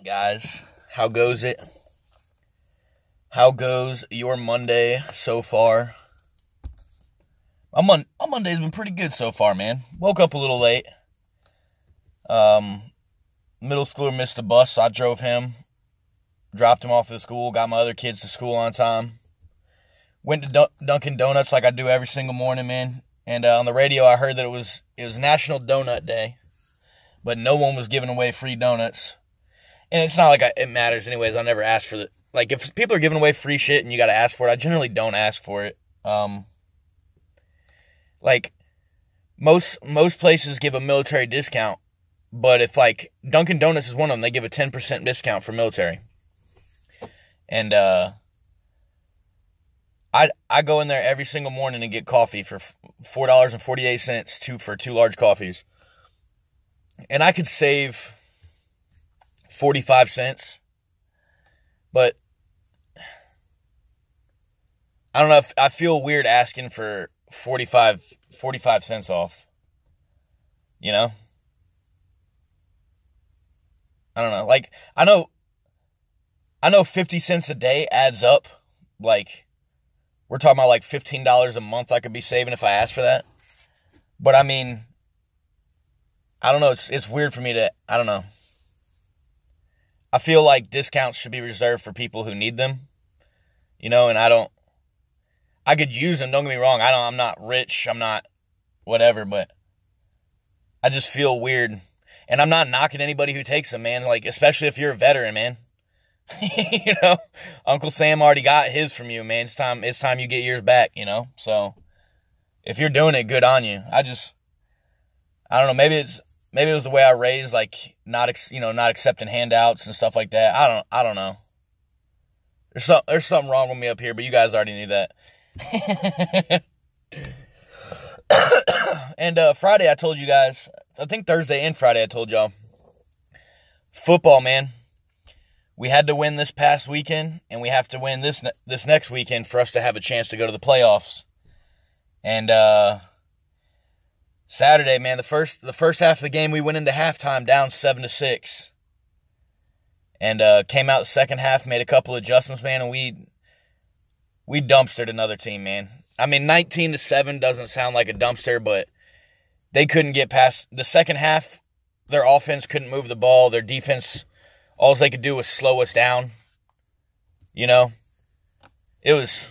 guys? How goes it? How goes your Monday so far? My Monday's been pretty good so far, man. Woke up a little late. Middle schooler missed a bus, so I drove him. Dropped him off at school, got my other kids to school on time. Went to Dunkin Donuts like I do every single morning, man. And on the radio, I heard that it was National Donut Day, but no one was giving away free donuts. And it's not like it matters anyways. I never ask for the, like, if people are giving away free shit and you got to ask for it, I generally don't ask for it. Like most places give a military discount, but if like Dunkin Donuts is one of them, they give a 10% discount for military. And I go in there every single morning and get coffee for $4.48 for two large coffees. And I could save 45 cents. But I don't know, if I feel weird asking for 45 cents off. You know? I don't know. Like, I know 50 cents a day adds up. Like, we're talking about like $15 a month I could be saving if I asked for that. But I mean, I don't know. It's weird for me to, I don't know. I feel like discounts should be reserved for people who need them. You know, and I could use them, don't get me wrong. I'm not rich, I'm not whatever, but I just feel weird. And I'm not knocking anybody who takes them, man. Like, especially if you're a veteran, man. You know, Uncle Sam already got his from you, man. It's time you get yours back, you know? So, if you're doing it, good on you. I don't know, maybe it was the way I raised, like, not accepting handouts and stuff like that. I don't know. There's something wrong with me up here, but you guys already knew that. And Friday I told you guys, I think Thursday and Friday I told y'all, football, man. We had to win this past weekend, and we have to win this next weekend for us to have a chance to go to the playoffs. And Saturday, man, the first half of the game, we went into halftime down 7-6, and came out the second half, made a couple adjustments, man, and we dumpstered another team, man. I mean, 19-7 doesn't sound like a dumpster, but they couldn't get past the second half. Their offense couldn't move the ball. Their defense, all they could do was slow us down. You know? It was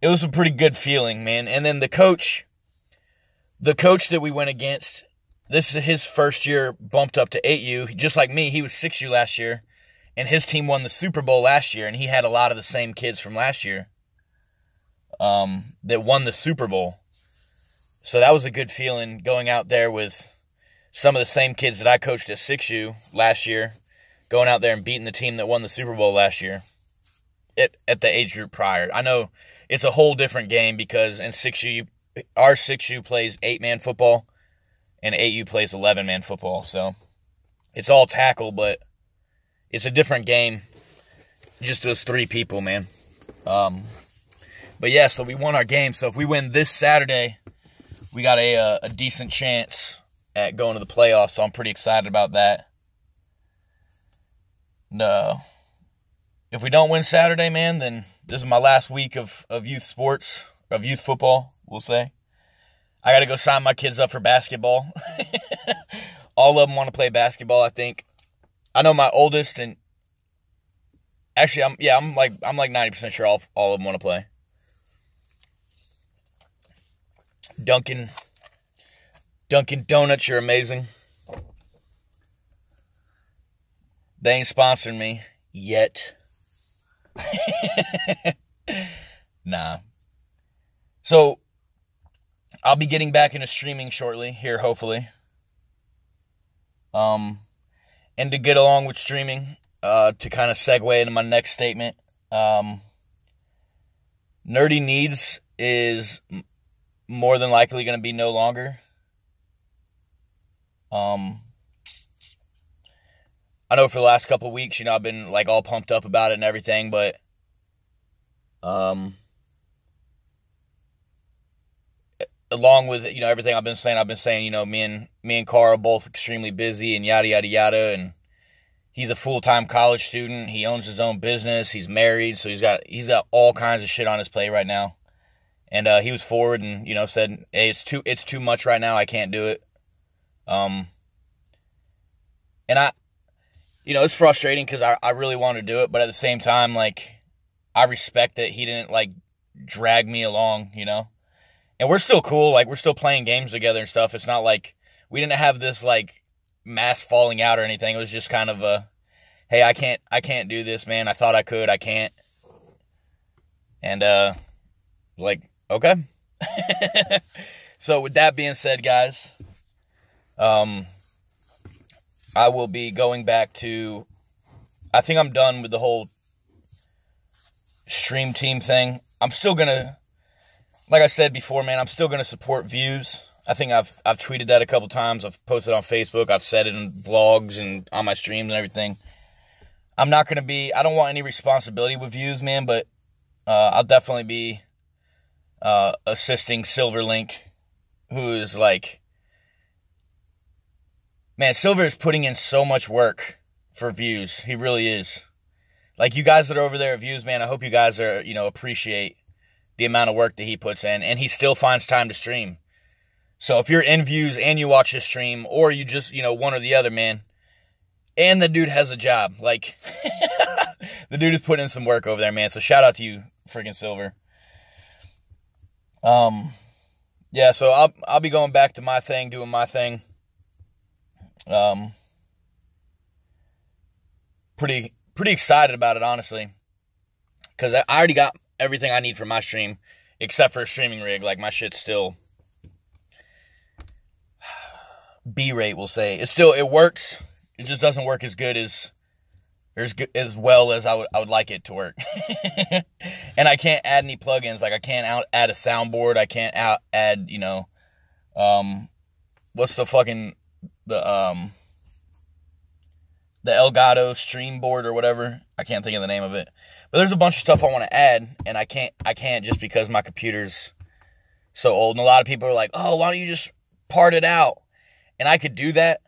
a pretty good feeling, man. And then the coach that we went against, this is his first year bumped up to 8U. Just like me, he was 6U last year. And his team won the Super Bowl last year. And he had a lot of the same kids from last year that won the Super Bowl. So that was a good feeling, going out there with some of the same kids that I coached at 6U last year, going out there and beating the team that won the Super Bowl last year at the age group prior. I know it's a whole different game because in 6U, our 6U plays 8-man football and 8U plays 11-man football. So it's all tackle, but it's a different game. Just those three people, man. But yeah, so we won our game. So if we win this Saturday, we got a decent chance at going to the playoffs. So I'm pretty excited about that. No, if we don't win Saturday, man, then this is my last week of youth sports, of youth football, we'll say. I got to go sign my kids up for basketball. All of them want to play basketball, I think. I know my oldest, and actually, I'm like 90% sure all of them want to play. Dunkin Donuts, you're amazing. They ain't sponsoring me yet. Nah. So, I'll be getting back into streaming shortly here, hopefully. And to get along with streaming, to kind of segue into my next statement, Nerdy Needs is more than likely going to be no longer. I know for the last couple of weeks, I've been like all pumped up about it and everything, but along with, everything I've been saying, me and Carl are both extremely busy and yada, yada, yada. And, He's a full-time college student. He owns his own business. He's married, so he's got all kinds of shit on his plate right now. And he was forward and, said, hey, it's too much right now. I can't do it. And it's frustrating because I really want to do it, but at the same time, like, I respect that he didn't, like, drag me along, And we're still cool. Like, we're still playing games together and stuff. It's not like we didn't have this, like, mass falling out or anything. It was just kind of a, hey, I can't do this, man. I thought I could. I can't. And, like, okay. So with that being said, guys, I will be going back to, I think I'm done with the whole stream team thing. I'm still going to, like I said before, man, I'm still going to support views. I think I've tweeted that a couple times. I've posted on Facebook. I've said it in vlogs and on my streams and everything. I don't want any responsibility with views, man, but I'll definitely be assisting Silverlink, who is like, man, Silver is putting in so much work for views. He really is. Like, you guys that are over there at views, man, I hope you guys are, appreciate the amount of work that he puts in, and he still finds time to stream. So if you're in views and you watch his stream, or you just, one or the other, man, and the dude has a job, like, the dude is putting in some work over there, man. So shout out to you, freaking Silver. Yeah, so I'll be going back to my thing, doing my thing. Pretty excited about it, honestly, because I already got everything I need for my stream, except for a streaming rig. Like, my shit's still B-rate, we'll say. It works. It just doesn't work as good as well as I would like it to work. And I can't add any plugins. Like, I can't add a soundboard. I can't add, what's the fucking, the Elgato stream board or whatever. I can't think of the name of it. But there's a bunch of stuff I want to add, and I can't just because my computer's so old. And a lot of people are like, oh, why don't you just part it out? And I could do that,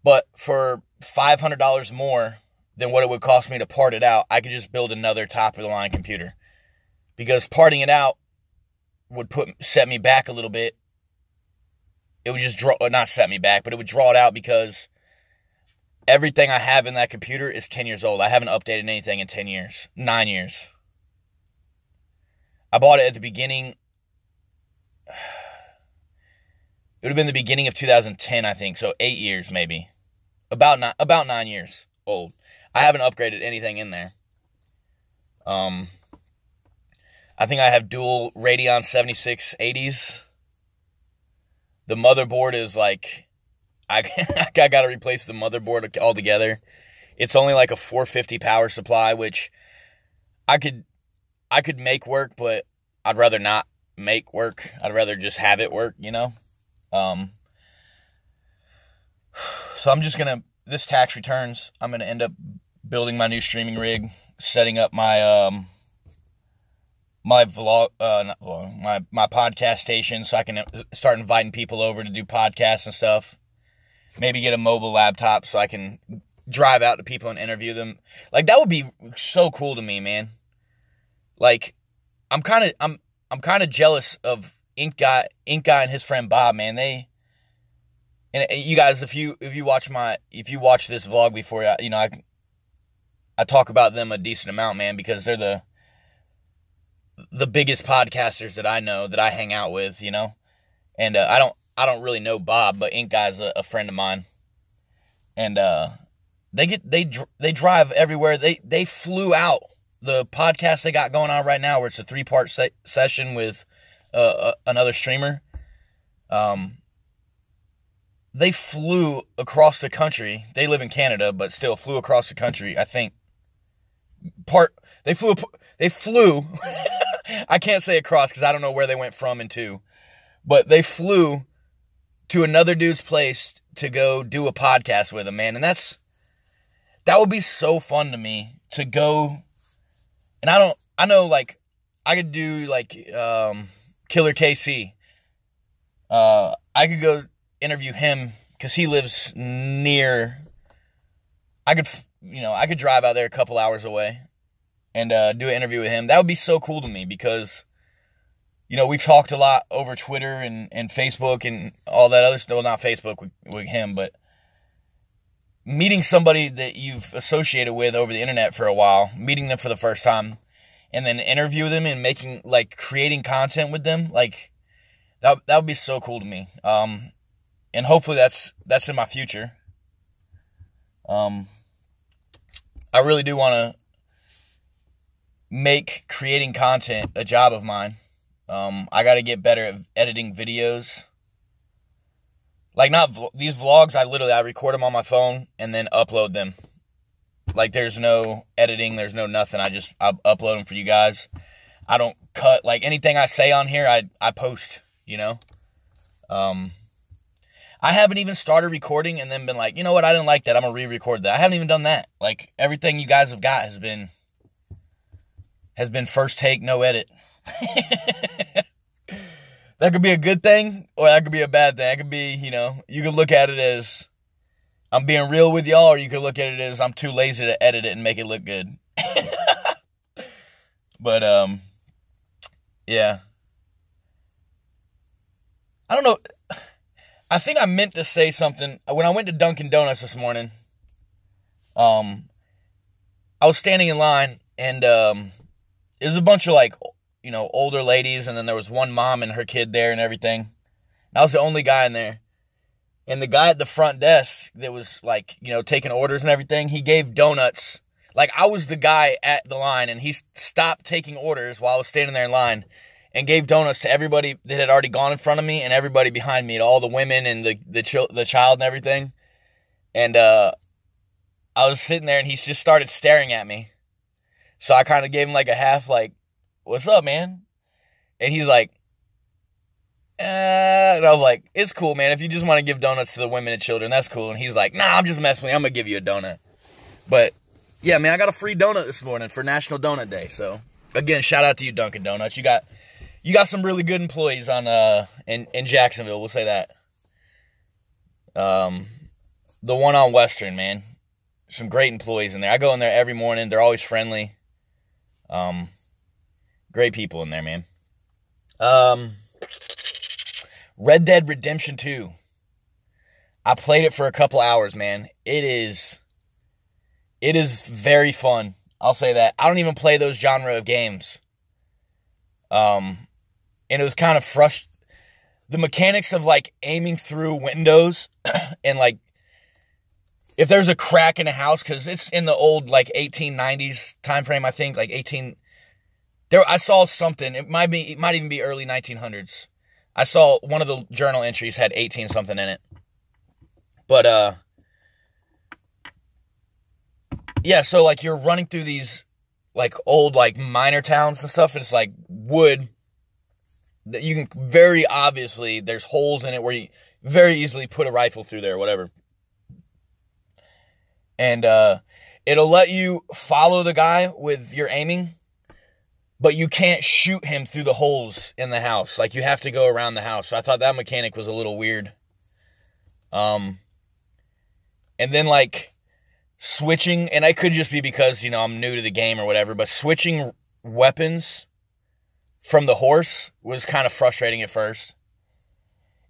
but for $500 more than what it would cost me to part it out, I could just build another top-of-the-line computer. Because parting it out would set me back a little bit. It would just not set me back, but it would draw it out because everything I have in that computer is 10 years old. I haven't updated anything in 10 years. 9 years. I bought it at the beginning. It would have been the beginning of 2010, I think. So 8 years, maybe. About 9 years old. I haven't upgraded anything in there. I think I have dual Radeon 7680s. The motherboard is like, I got to replace the motherboard altogether. It's only like a 450 power supply, which I could make work, but I'd rather not make work. I'd rather just have it work, So I'm just going to, this tax returns, I'm going to end up building my new streaming rig, setting up my, my vlog, my podcast station so I can start inviting people over to do podcasts and stuff. Maybe get a mobile laptop so I can drive out to people and interview them. Like, that would be so cool to me, man. Like, I'm kind of jealous of Ink Guy and his friend Bob, man. And you guys, if you watch this vlog before, I talk about them a decent amount, man, because they're the biggest podcasters that I know, that I hang out with, And I don't really know Bob, but Ink Guy's a friend of mine. And they drive everywhere. They flew out the podcast they got going on right now, where it's a 3-part session with another streamer. They flew across the country. They live in Canada, but still flew across the country. I think they flew. I can't say across because I don't know where they went from and to, but they flew to another dude's place to go do a podcast with him, man. And that would be so fun to me to go. And I know like I could do like Killer KC. I could go interview him because he lives near I could, I could drive out there a couple hours away and do an interview with him. That would be so cool to me because, we've talked a lot over Twitter and Facebook and all that other stuff. Well, not Facebook with him, but meeting somebody that you've associated with over the internet for a while, meeting them for the first time, and then interview them and creating content with them, that would be so cool to me. And hopefully that's in my future. I really do want to make creating content a job of mine. I got to get better at editing videos. These vlogs, I record them on my phone and then upload them. There's no editing, there's no nothing. I upload them for you guys. I don't cut, anything I say on here, I post, I haven't even started recording and then been like, you know what, I didn't like that, I'm going to re-record that. I haven't even done that. Everything you guys have got has been first take, no edit. That could be a good thing, or that could be a bad thing. That could be, you could look at it as I'm being real with y'all, or you could look at it as I'm too lazy to edit it and make it look good. But, yeah. I don't know. I think I meant to say something. When I went to Dunkin Donuts this morning, I was standing in line, and it was a bunch of, older ladies, and then there was one mom and her kid there and everything. And I was the only guy in there. And the guy at the front desk that was, taking orders and everything, he gave donuts. I was the guy at the line, and he stopped taking orders while I was standing there in line and gave donuts to everybody that had already gone in front of me and everybody behind me, to all the women and the child and everything. And I was sitting there, and he just started staring at me. So I kind of gave him a half, what's up, man? And he's like, and I was like, it's cool, man. If you just want to give donuts to the women and children, that's cool. And he's like, nah, I'm just messing with you. I'm going to give you a donut. But, yeah, man, I got a free donut this morning for National Donut Day. So, again, shout out to you, Dunkin Donuts. You got some really good employees in Jacksonville, we'll say that. The one on Western, man. Some great employees in there. I go in there every morning. They're always friendly. Great people in there, man. Red Dead Redemption 2. I played it for a couple hours, man. It is very fun. I'll say that. I don't even play those genre of games. And it was kind of frustrating. The mechanics of aiming through windows and if there's a crack in a house, because it's in the old 1890s time frame, I think, I saw something. It might even be early 1900s. I saw one of the journal entries had 18 something in it. But yeah, so you're running through these old minor towns and stuff, and it's wood that you can very obviously, there's holes in it where you very easily put a rifle through there or whatever. And it'll let you follow the guy with your aiming, but you can't shoot him through the holes in the house. You have to go around the house. So I thought that mechanic was a little weird. And then switching, and it could just be because, I'm new to the game or whatever, but switching weapons from the horse was kind of frustrating at first.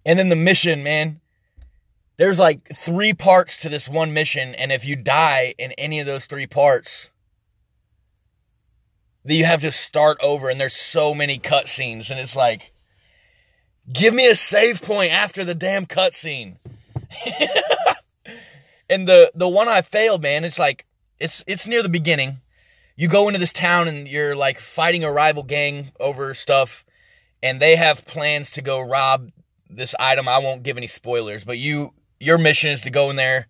And then the mission, man, there's 3 parts to this one mission, and if you die in any of those 3 parts, then you have to start over, and there's so many cutscenes, and it's give me a save point after the damn cutscene. And the one I failed, man, it's near the beginning. You go into this town, and you're fighting a rival gang over stuff, and they have plans to go rob this item. I won't give any spoilers, but your mission is to go in there,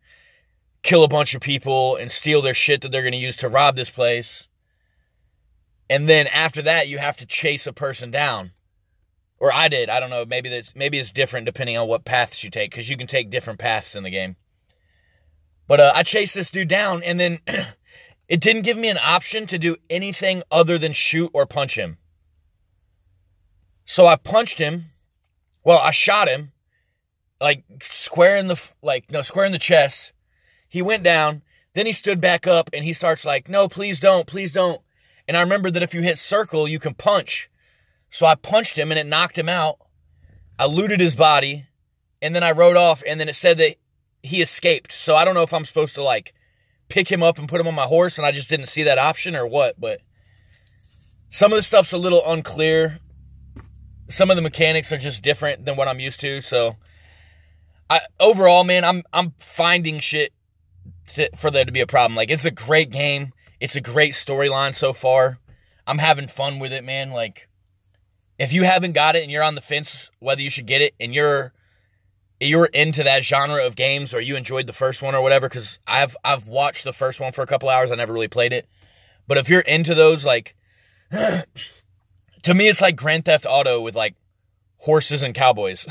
kill a bunch of people, and steal their shit that they're going to use to rob this place. And then after that, you have to chase a person down. Or I did. I don't know. Maybe it's different depending on what paths you take, because you can take different paths in the game. But I chased this dude down, and then it didn't give me an option to do anything other than shoot or punch him. So I punched him. Well, I shot him. Square in the chest. He went down. Then he stood back up and he starts like, no, please don't, please don't. And I remember that if you hit circle, you can punch. So I punched him and it knocked him out. I looted his body and then I rode off and then it said that he escaped. So I don't know if I'm supposed to like pick him up and put him on my horse and I just didn't see that option or what, but some of the stuff's a little unclear. Some of the mechanics are just different than what I'm used to. So overall, man, I'm finding shit for there to be a problem. Like, it's a great game. It's a great storyline so far. I'm having fun with it, man. Like, if you haven't got it and you're on the fence whether you should get it and you're into that genre of games or you enjoyed the first one or whatever, because I've watched the first one for a couple hours. I never really played it. But if you're into those, like, to me, it's like Grand Theft Auto with, like, horses and cowboys.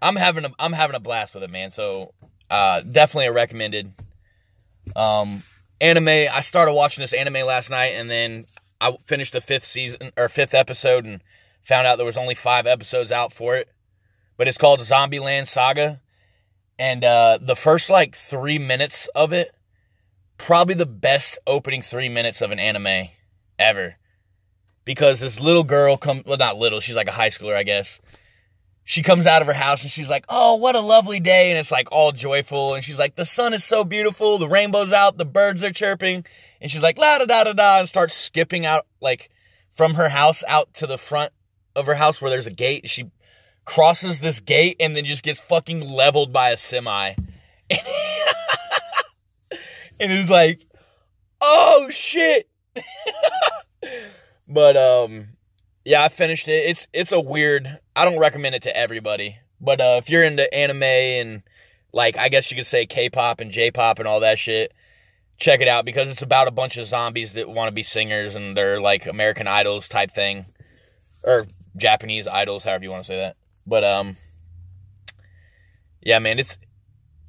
I'm having a blast with it, man. So, definitely a recommended. Anime, I started watching this anime last night, and then I finished the fifth episode, and found out there was only 5 episodes out for it. But it's called Zombie Land Saga, and the first, like, 3 minutes of it, probably the best opening 3 minutes of an anime ever. Because this little girl well, not little, she's like a high schooler, I guess. She comes out of her house and she's like, oh, what a lovely day. And it's like all joyful. And she's like, the sun is so beautiful. The rainbow's out. The birds are chirping. And she's like, la da da da da. And starts skipping out, like, from her house out to the front of her house where there's a gate. She crosses this gate and then just gets fucking leveled by a semi. And it's like, oh shit. But, yeah, I finished it. It's a weird, I don't recommend it to everybody. But, if you're into anime and, like, I guess you could say K-pop and J-pop and all that shit, check it out, because it's about a bunch of zombies that want to be singers and they're, like, American Idols type thing. Or Japanese Idols, however you want to say that. But, yeah, man,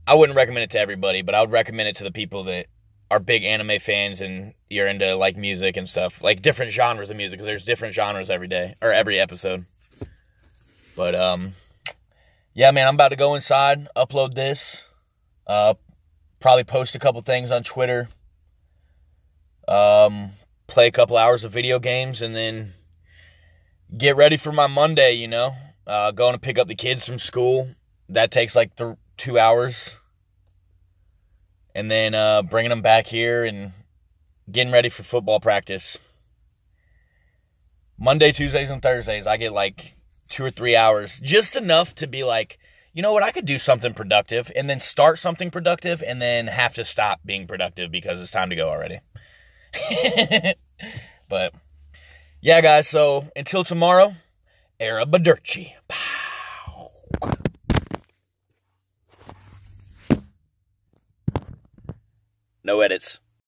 I wouldn't recommend it to everybody, but I would recommend it to the people that are big anime fans and you're into, like, music and stuff. Like, different genres of music, because there's different genres every day, or every episode. But, yeah, man, I'm about to go inside, upload this, probably post a couple things on Twitter, play a couple hours of video games, and then get ready for my Monday, you know, going to pick up the kids from school. That takes, like, 2 hours. And then bringing them back here and getting ready for football practice. Monday, Tuesdays, and Thursdays, I get like 2 or 3 hours. Just enough to be like, you know what, I could do something productive. And then start something productive and then have to stop being productive because it's time to go already. But, yeah, guys, so until tomorrow, Arrivederci. Pow. No edits.